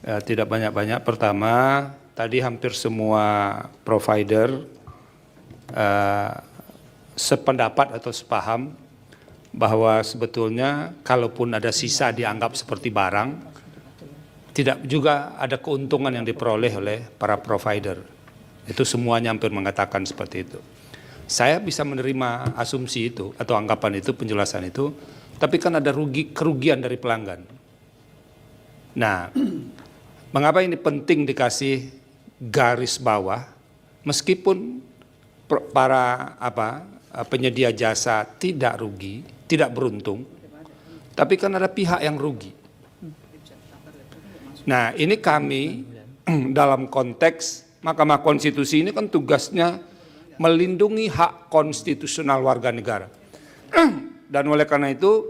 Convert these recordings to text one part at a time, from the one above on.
Tidak banyak-banyak. Pertama, tadi hampir semua provider sependapat atau sepaham bahwa sebetulnya kalaupun ada sisa dianggap seperti barang, tidak juga ada keuntungan yang diperoleh oleh para provider. Itu semuanya hampir mengatakan seperti itu. Saya bisa menerima asumsi itu atau anggapan itu, penjelasan itu, tapi kan ada kerugian dari pelanggan. Nah, mengapa ini penting dikasih garis bawah, meskipun para penyedia jasa tidak rugi, tidak beruntung, tapi kan ada pihak yang rugi. Nah, ini kami dalam konteks Mahkamah Konstitusi ini kan tugasnya melindungi hak konstitusional warga negara. Dan oleh karena itu,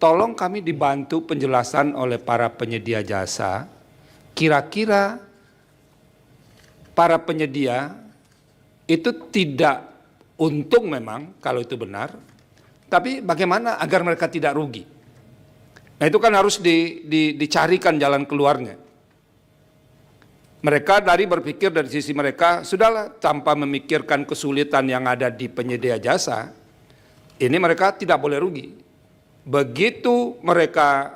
tolong kami dibantu penjelasan oleh para penyedia jasa, kira-kira para penyedia itu tidak untung memang kalau itu benar, tapi bagaimana agar mereka tidak rugi? Nah itu kan harus dicarikan jalan keluarnya. Mereka berpikir dari sisi mereka, sudahlah tanpa memikirkan kesulitan yang ada di penyedia jasa, ini mereka tidak boleh rugi. Begitu mereka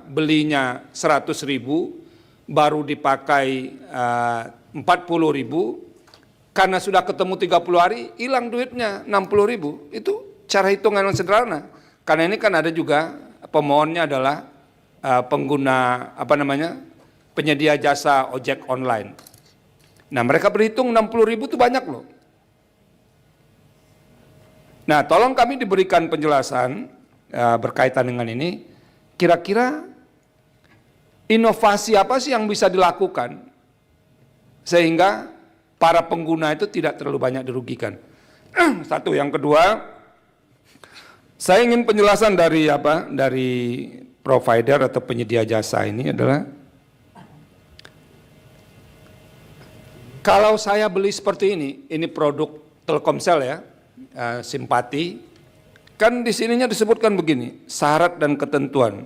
belinya 100.000, baru dipakai 40.000, karena sudah ketemu 30 hari, hilang duitnya 60.000. Itu cara hitungan yang sederhana. Karena ini kan ada juga pemohonnya adalah pengguna penyedia jasa ojek online. Nah mereka berhitung 60.000 itu banyak loh. Nah tolong kami diberikan penjelasan berkaitan dengan ini, kira-kira inovasi apa sih yang bisa dilakukan sehingga para pengguna itu tidak terlalu banyak dirugikan. Satu, yang kedua, saya ingin penjelasan dari provider atau penyedia jasa ini adalah, kalau saya beli seperti ini produk Telkomsel ya, Simpati, kan di sininya disebutkan begini, syarat dan ketentuan.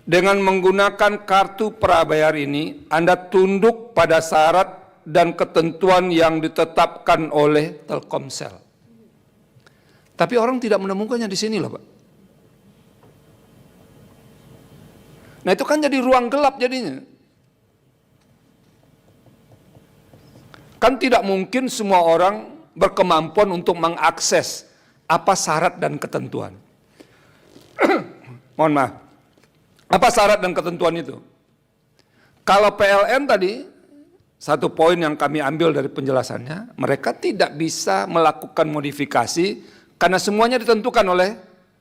Dengan menggunakan kartu prabayar ini, Anda tunduk pada syarat dan ketentuan yang ditetapkan oleh Telkomsel. Tapi orang tidak menemukannya di sini loh Pak. Nah itu kan jadi ruang gelap jadinya. Kan tidak mungkin semua orang berkemampuan untuk mengakses apa syarat dan ketentuan. Mohon maaf. Apa syarat dan ketentuan itu? Kalau PLN tadi, satu poin yang kami ambil dari penjelasannya, mereka tidak bisa melakukan modifikasi karena semuanya ditentukan oleh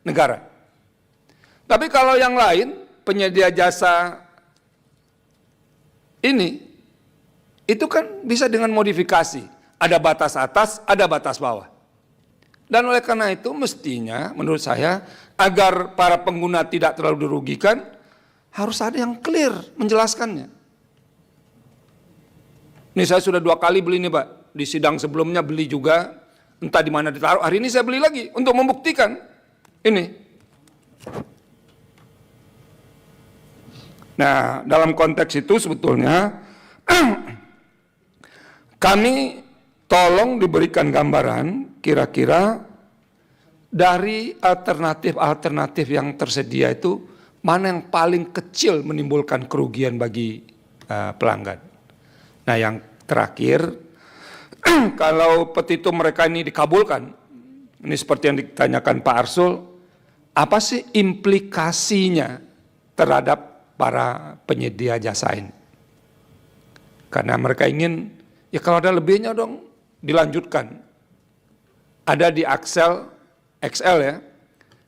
negara. Tapi kalau yang lain, penyedia jasa ini, itu kan bisa dengan modifikasi. Ada batas atas, ada batas bawah. Dan oleh karena itu mestinya menurut saya agar para pengguna tidak terlalu dirugikan, harus ada yang clear menjelaskannya. Ini saya sudah 2 kali beli nih Pak. Di sidang sebelumnya beli juga, entah di mana ditaruh. Hari ini saya beli lagi untuk membuktikan ini. Nah dalam konteks itu sebetulnya kami tolong diberikan gambaran kira-kira dari alternatif-alternatif yang tersedia itu mana yang paling kecil menimbulkan kerugian bagi pelanggan. Nah yang terakhir, kalau petitum mereka ini dikabulkan, ini seperti yang ditanyakan Pak Arsul, apa sih implikasinya terhadap para penyedia jasa ini? Karena mereka ingin, ya kalau ada lebihnya dong, dilanjutkan. Ada di Excel ya,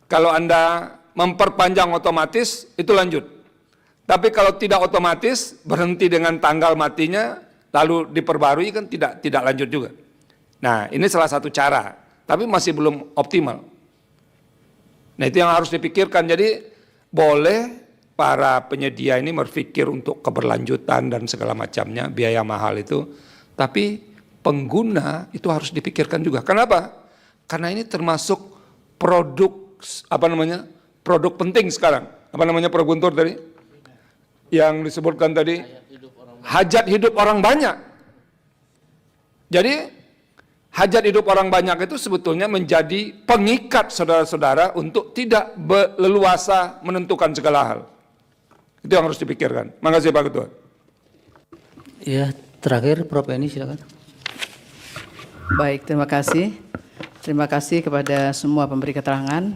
kalau Anda memperpanjang otomatis, itu lanjut. Tapi kalau tidak otomatis, berhenti dengan tanggal matinya, lalu diperbarui kan tidak lanjut juga. Nah ini salah satu cara, tapi masih belum optimal. Nah itu yang harus dipikirkan, jadi boleh para penyedia ini berpikir untuk keberlanjutan dan segala macamnya, biaya mahal itu, tapi pengguna itu harus dipikirkan juga. Kenapa? Karena ini termasuk produk, produk penting sekarang. Apa namanya Prof. Guntur tadi? yang disebutkan tadi, hajat hidup orang banyak. Jadi hajat hidup orang banyak itu sebetulnya menjadi pengikat saudara-saudara untuk tidak leluasa menentukan segala hal. Itu yang harus dipikirkan. Makasih Pak Ketua. Ya, terakhir Prof. Eni silakan. Baik, terima kasih. Terima kasih kepada semua pemberi keterangan.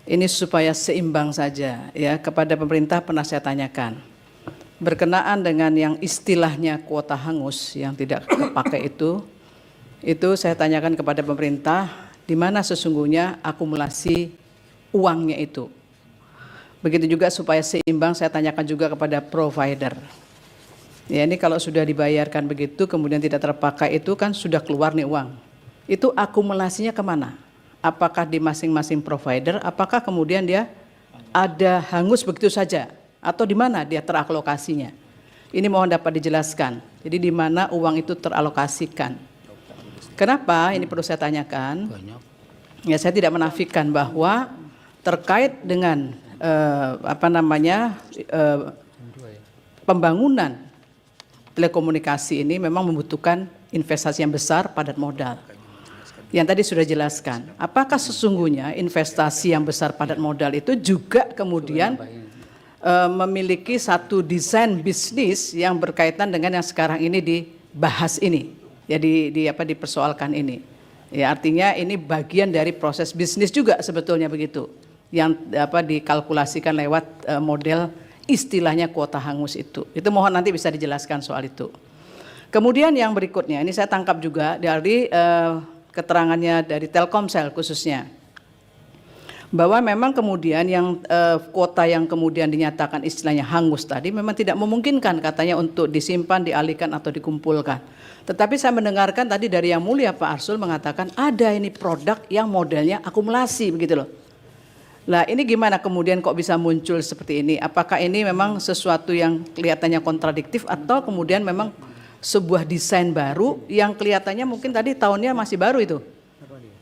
Ini supaya seimbang saja ya, kepada pemerintah pernah saya tanyakan. Berkenaan dengan yang istilahnya kuota hangus yang tidak terpakai itu saya tanyakan kepada pemerintah di mana sesungguhnya akumulasi uangnya itu. Begitu juga supaya seimbang saya tanyakan juga kepada provider. Ya, ini kalau sudah dibayarkan begitu kemudian tidak terpakai itu kan sudah keluar nih uang. Itu akumulasinya kemana? Apakah di masing-masing provider, apakah kemudian dia ada hangus begitu saja? Atau di mana dia teralokasinya? Ini mohon dapat dijelaskan. Jadi di mana uang itu teralokasikan? Kenapa? Ini perlu saya tanyakan. Ya, saya tidak menafikan bahwa terkait dengan pembangunan telekomunikasi ini memang membutuhkan investasi yang besar, padat modal. Yang tadi sudah jelaskan, apakah sesungguhnya investasi yang besar padat modal itu juga kemudian memiliki satu desain bisnis yang berkaitan dengan yang sekarang ini dibahas ini, ya dipersoalkan ini. Ya, artinya ini bagian dari proses bisnis juga sebetulnya begitu, yang dikalkulasikan lewat model istilahnya kuota hangus itu. Itu mohon nanti bisa dijelaskan soal itu. Kemudian yang berikutnya, ini saya tangkap juga dari keterangannya dari Telkomsel khususnya, bahwa memang kemudian yang kuota yang kemudian dinyatakan istilahnya hangus tadi memang tidak memungkinkan katanya untuk disimpan, dialihkan atau dikumpulkan. Tetapi saya mendengarkan tadi dari Yang Mulia Pak Arsul mengatakan ada ini produk yang modelnya akumulasi begitu loh. Nah ini gimana kemudian kok bisa muncul seperti ini? Apakah ini memang sesuatu yang kelihatannya kontradiktif atau kemudian memang sebuah desain baru yang kelihatannya mungkin tadi tahunnya masih baru itu?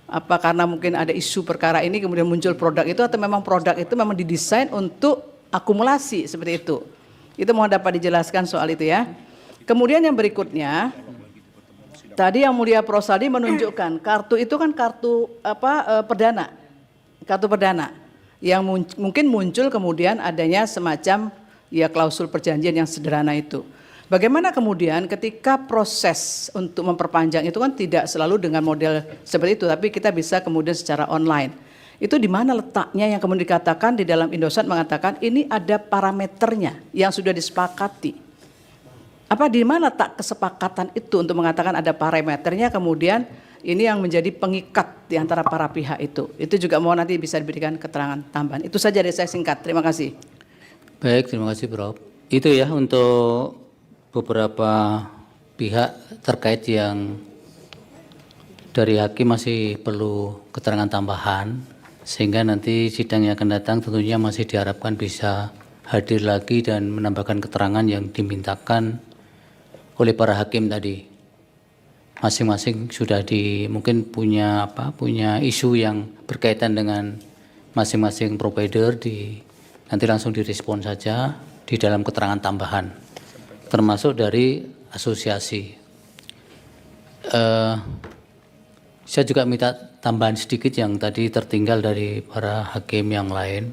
Apa karena mungkin ada isu perkara ini kemudian muncul produk itu atau memang produk itu memang didesain untuk akumulasi seperti itu? Itu mohon dapat dijelaskan soal itu ya. Kemudian yang berikutnya, tadi Yang Mulia Prosadi menunjukkan kartu itu kan kartu perdana, kartu perdana yang mungkin muncul kemudian adanya semacam ya klausul perjanjian yang sederhana itu. Bagaimana kemudian ketika proses untuk memperpanjang itu kan tidak selalu dengan model seperti itu, tapi kita bisa kemudian secara online. Itu di mana letaknya yang kemudian dikatakan di dalam Indosat mengatakan ini ada parameternya yang sudah disepakati. Apa di mana tak kesepakatan itu untuk mengatakan ada parameternya kemudian ini yang menjadi pengikat di antara para pihak itu. Itu juga mohon nanti bisa diberikan keterangan tambahan. Itu saja dari saya singkat. Terima kasih. Baik, terima kasih Prof. Itu ya untuk beberapa pihak terkait yang dari hakim masih perlu keterangan tambahan sehingga nanti sidang yang akan datang tentunya masih diharapkan bisa hadir lagi dan menambahkan keterangan yang dimintakan oleh para hakim tadi. Masing-masing sudah mungkin punya isu yang berkaitan dengan masing-masing provider nanti langsung direspon saja di dalam keterangan tambahan. Termasuk dari asosiasi. Saya juga minta tambahan sedikit yang tadi tertinggal dari para hakim yang lain.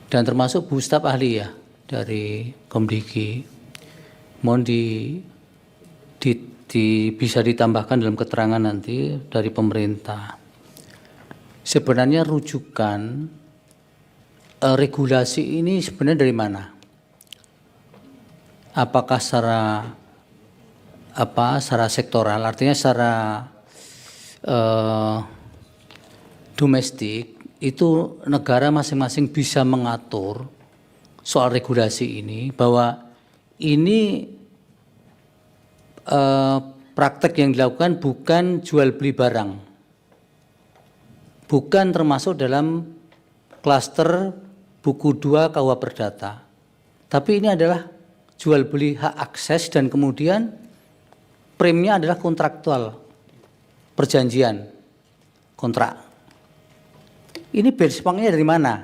Dan termasuk Bu Staf Ahli ya, dari Komdigi. Mohon bisa ditambahkan dalam keterangan nanti dari pemerintah. Sebenarnya rujukan regulasi ini sebenarnya dari mana? Apakah secara sektoral, artinya secara domestik itu negara masing-masing bisa mengatur soal regulasi ini bahwa ini praktek yang dilakukan bukan jual beli barang, bukan termasuk dalam klaster buku 2 KUH Perdata, tapi ini adalah jual beli hak akses dan kemudian premnya adalah kontraktual, perjanjian, kontrak. Ini benchmarknya dari mana?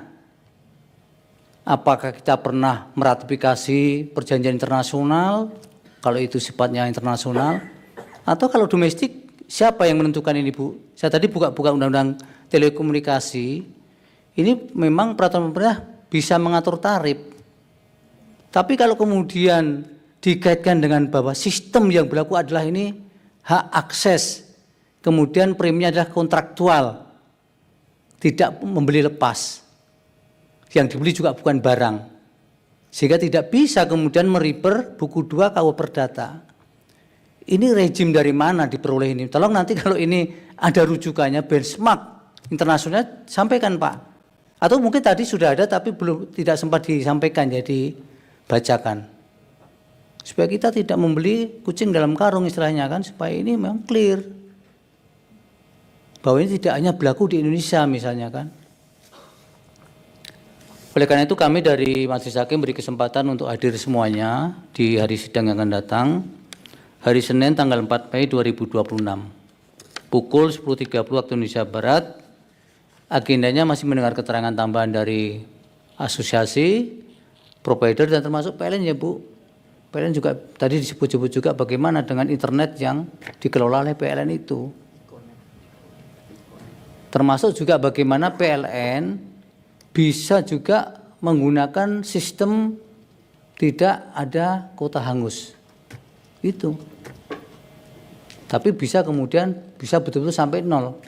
apakah kita pernah meratifikasi perjanjian internasional, kalau itu sifatnya internasional, atau kalau domestik, siapa yang menentukan ini, Bu? Saya tadi buka-buka undang-undang telekomunikasi, ini memang peraturan pemerintah bisa mengatur tarif. Tapi kalau kemudian dikaitkan dengan bahwa sistem yang berlaku adalah ini hak akses, kemudian preminya adalah kontraktual, tidak membeli lepas, yang dibeli juga bukan barang, sehingga tidak bisa kemudian merefer buku 2 KUH Perdata. Ini rezim dari mana diperoleh ini? Tolong nanti kalau ini ada rujukannya, benchmark internasional, sampaikan Pak. Atau mungkin tadi sudah ada tapi belum, tidak sempat disampaikan, jadi bacakan. Supaya kita tidak membeli kucing dalam karung istilahnya kan, supaya ini memang clear. Bahwa ini tidak hanya berlaku di Indonesia misalnya kan. Oleh karena itu kami dari Majelis Hakim beri kesempatan untuk hadir semuanya di hari sidang yang akan datang. Hari Senin tanggal 4 Mei 2026. Pukul 10.30 waktu Indonesia Barat. Agendanya masih mendengar keterangan tambahan dari asosiasi, provider dan termasuk PLN ya Bu. PLN juga tadi disebut-sebut juga bagaimana dengan internet yang dikelola oleh PLN itu. Termasuk juga bagaimana PLN bisa juga menggunakan sistem tidak ada kuota hangus. Itu. Tapi bisa kemudian bisa betul-betul sampai 0.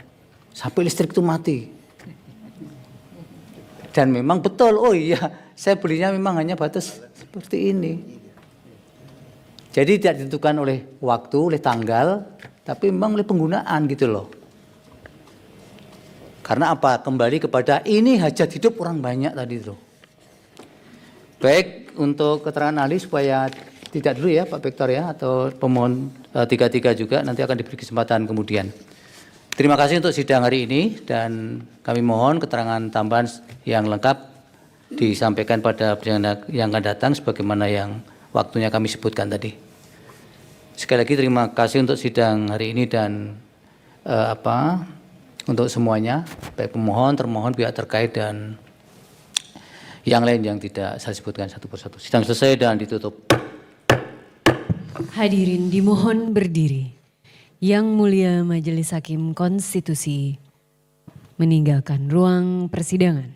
Sampai listrik itu mati. Dan memang betul, oh iya, saya belinya memang hanya batas seperti ini. Jadi tidak ditentukan oleh waktu, oleh tanggal, tapi memang oleh penggunaan gitu loh. Karena apa? Kembali kepada ini hajat hidup orang banyak tadi itu. Baik, untuk keterangan ahli supaya tidak dulu ya Pak Bektor ya, atau pemohon 33 juga nanti akan diberi kesempatan kemudian. Terima kasih untuk sidang hari ini dan kami mohon keterangan tambahan yang lengkap disampaikan pada persidangan yang akan datang sebagaimana yang waktunya kami sebutkan tadi. Sekali lagi terima kasih untuk sidang hari ini dan untuk semuanya, baik pemohon, termohon, pihak terkait dan yang lain yang tidak saya sebutkan satu persatu. Sidang selesai dan ditutup. Hadirin dimohon berdiri. Yang Mulia Majelis Hakim Konstitusi meninggalkan ruang persidangan.